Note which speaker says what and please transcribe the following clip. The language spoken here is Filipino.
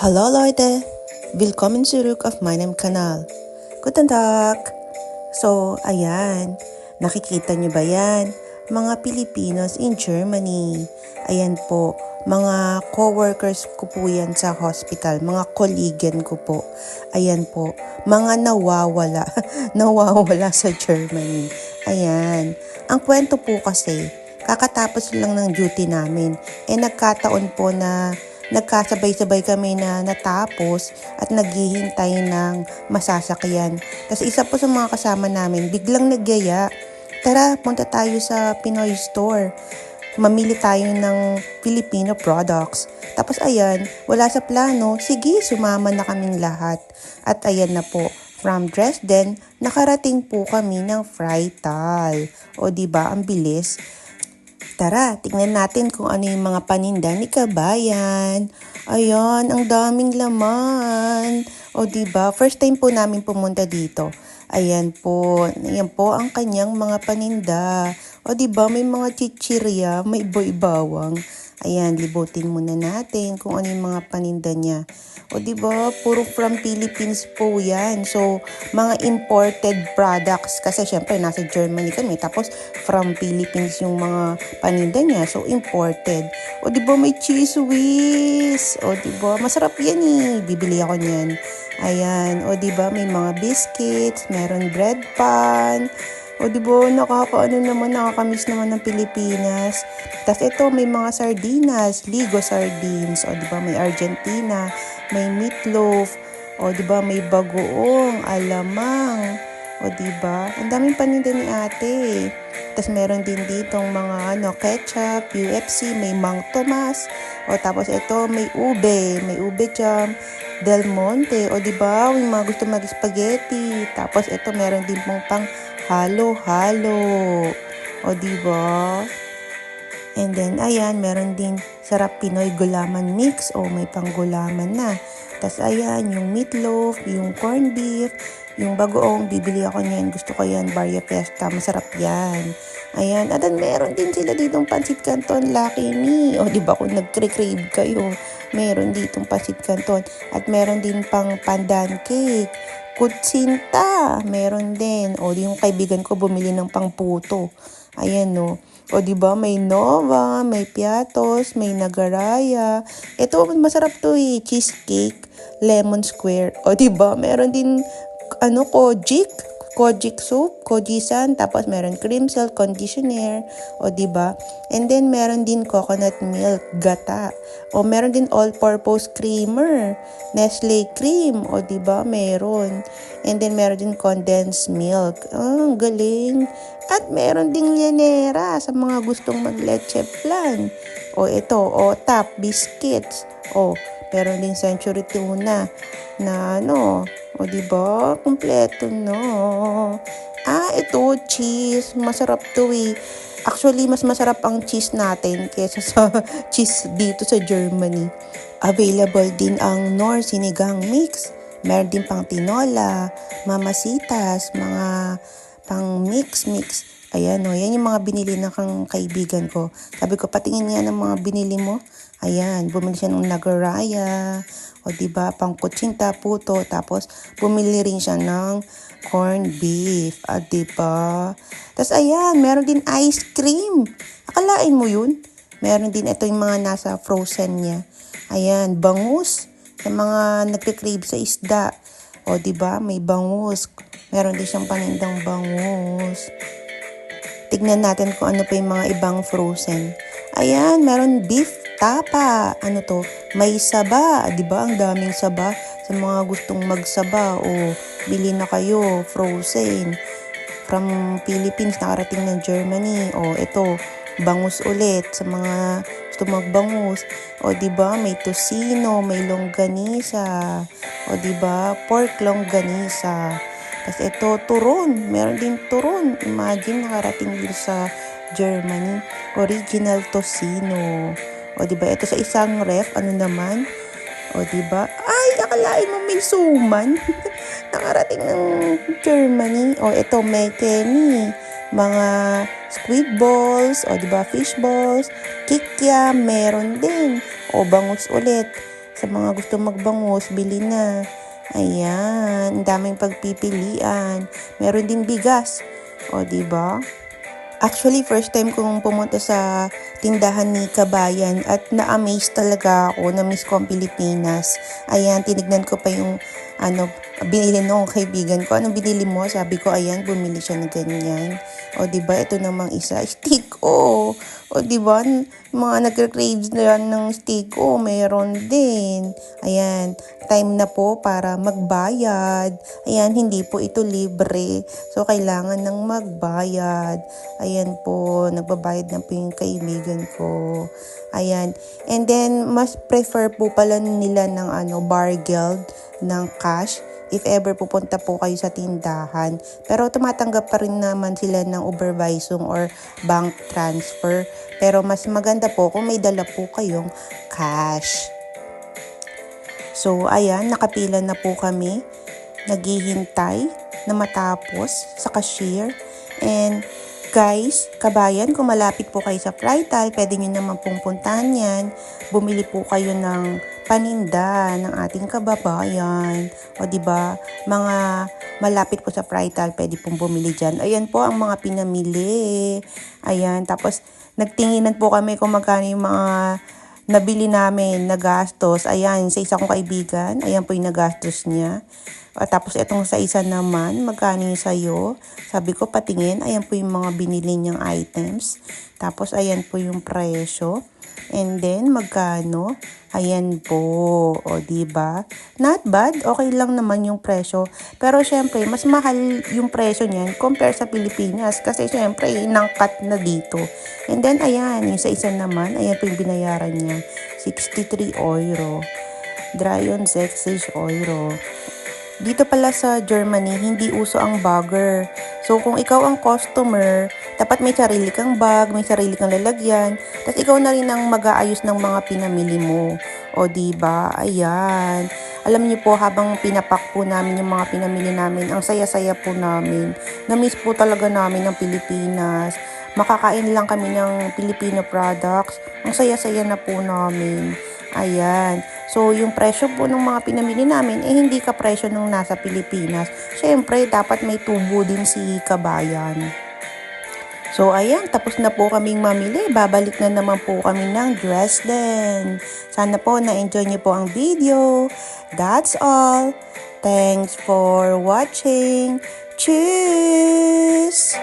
Speaker 1: Hallo Leute, willkommen zurück auf meinem Kanal. Guten Tag! So, ayan, nakikita nyo ba yan? Mga Pilipinos in Germany. Ayan po, mga co-workers ko po yan sa hospital, mga kollegan ko po. Ayan po, mga nawawala, nawawala sa Germany. Ayan, ang kwento po kasi, kakatapos lang ng duty namin, nagkataon po na nagkasabay-sabay kami na natapos at naghihintay ng masasakyan. Kasi isa po sa mga kasama namin, biglang nagyaya, tara, punta tayo sa Pinoy store. Mamili tayo ng Filipino products. Tapos ayan, wala sa plano, sige, sumama na kaming lahat. At ayan na po, from Dresden, nakarating po kami ng Freital. O diba, ang bilis. Tara, tingnan natin kung ano yung mga paninda ni Kabayan. Ayan, ang daming laman. O diba, first time po namin pumunta dito. Ayan po ang kanyang mga paninda. O diba, may mga chichirya, may boy-bawang. Ayan, libutin muna natin kung ano yung mga paninda niya. O diba, puro from Philippines po yan. So, mga imported products. Kasi syempre, nasa Germany kami. Tapos, from Philippines yung mga paninda niya. So, imported. O diba, may cheese whiz. O diba, masarap yan eh. Bibili ako niyan. Ayan. O diba, may mga biscuits. Meron bread pan. O diba, nakakamiss naman ng Pilipinas. Tapos ito, may mga sardinas, Ligo sardines. O diba, may Argentina, may meatloaf. O diba, may bagoong, alamang. O diba, ang daming paninda ni ate. Tapos meron din ditong mga ketchup, UFC, may Mang Tomas. O tapos ito, may ube jam, Del Monte. O diba, may mga gusto mag-spaghetti. Tapos ito, meron din pong pang halo-halo. O diba? And then, ayan, meron din sarap Pinoy gulaman mix. O, may panggulaman na. Tapos, ayan, yung meatloaf, yung corned beef, yung bagoong, bibili ako niyan. Gusto ko yan, Barya Fiesta. Masarap yan. Ayan. At then, meron din sila ditong pancit canton, Lucky Me. O, diba, kung nagkre-crave kayo, meron ditong pancit canton. At meron din pang pandan cake. Kutsinta, meron din. O, yung kaibigan ko bumili ng pangputo. Ayan, no. O, diba, may Nova, may Piatos, may Nagaraya. Ito, masarap to eh. Cheesecake, lemon square. O, diba, meron din, Kojic soup, Kojisan, tapos meron cream silk conditioner, o diba? And then meron din coconut milk, gata. O meron din all-purpose creamer, Nestle cream, o diba? Meron. And then meron din condensed milk. Ang galing. At meron din llanera sa mga gustong mag-leche flan. O ito, o tap biscuits. O meron din century tuna na o diba? Kompleto no. Ito cheese. Masarap to eh. Actually, mas masarap ang cheese natin kaysa sa cheese dito sa Germany. Available din ang Nor Sinigang Mix. Meron din pang tinola, mamasitas, mga pang mix. Ayan o, yan yung mga binili ng kaibigan ko. Sabi ko, patingin niya ng mga binili mo. Ayan, bumili siya ng Nagaraya. O diba, pang kutsinta, puto. Tapos, bumili rin siya ng corned beef. Diba? Tapos, ayan, meron din ice cream. Akalain mo yun? Meron din ito yung mga nasa frozen niya. Ayan, bangus. Sa mga nagkikrave sa isda. O diba, may bangus. Meron din siyang panindang bangus. Tignan natin kung ano pa yung mga ibang frozen. Ayan, meron beef tapa. Ano to? May saba. Diba? Ang daming saba. Sa mga gustong magsaba. O, bili na kayo. Frozen. From Philippines, nakarating ng Germany. O, ito. Bangus ulit. Sa mga gusto magbangus. O, diba? May tocino. May longganisa. O, diba? Pork longganisa. Tapos ito, turon. Meron din turon. Imagine, nakarating din sa Germany. Original tocino. O, diba? Ito sa isang ref. Ano naman? O, diba? Ay, akalain mo may suman. Nakarating ng Germany. O, ito, mekeni. Mga squid balls. O, diba? Fish balls. Kikiam. Meron din. O, bangus ulit. Sa mga gusto magbangus, bili na. Ayan, ang daming pagpipilian. Meron din bigas. O, diba? Actually, first time kong pumunta sa tindahan ni Kabayan at na-amaze talaga ako, na-miss ko ang Pilipinas. Ayan, tinignan ko pa yung binili nung kaibigan ko. Anong binili mo? Sabi ko, ayan, bumili siya ng ganyan. O, diba, ito namang isa, steak, o. O, diba, mga nagre-craves na yan ng steak, o, meron din. Ayan, time na po para magbayad. Ayan, hindi po ito libre. So, kailangan ng magbayad. Ayan po, nagbabayad na po yung kaibigan ko. Ayan. And then, mas prefer po pala nila ng bargeld, ng cash, if ever pupunta po kayo sa tindahan. Pero tumatanggap pa rin naman sila ng overvising or bank transfer. Pero mas maganda po kung may dala po kayong cash. So, ayan, nakapila na po kami. Naghihintay na matapos sa cashier. And guys, Kabayan, kung malapit po kayo sa Freital, pwede nyo naman pong puntahan yan. Bumili po kayo ng paninda ng ating kababayan. O diba, mga malapit po sa Freital, pwede pong bumili dyan. Ayan po ang mga pinamili. Ayan, tapos nagtinginan po kami kung magkano yung mga nabili namin na gastos. Ayan, sa isa kong kaibigan, ayan po yung nagastos niya. Tapos itong sa isa naman, magkano yung sa'yo? Sabi ko, patingin. Ayan po yung mga binili niyang items. Tapos ayan po yung presyo. And then, magkano? Ayan po. O, diba? Not bad. Okay lang naman yung presyo. Pero syempre, mas mahal yung presyo niyan compare sa Pilipinas. Kasi syempre, inangkat na dito. And then, ayan. Yung sa isa naman, ayan po yung binayaran niya. 63 euro. Dry on 6 euro. Dito pala sa Germany, hindi uso ang bagger. So, kung ikaw ang customer, dapat may sarili kang bag, may sarili kang lalagyan. Tapos, ikaw na rin ang mag-aayos ng mga pinamili mo. O, diba? Ayan. Alam niyo po, habang pinapak po namin yung mga pinamili namin, ang saya-saya po namin. Na-miss po talaga namin ang Pilipinas. Makakain lang kami ng Filipino products. Ang saya-saya na po namin. Ayan. So, yung presyo po ng mga pinamili namin, hindi ka presyo nung nasa Pilipinas. Siyempre, dapat may tubo din si Kabayan. So, ayan. Tapos na po kaming mamili. Babalik na naman po kami ng Dresden. Sana po na-enjoy niyo po ang video. That's all. Thanks for watching. Cheers!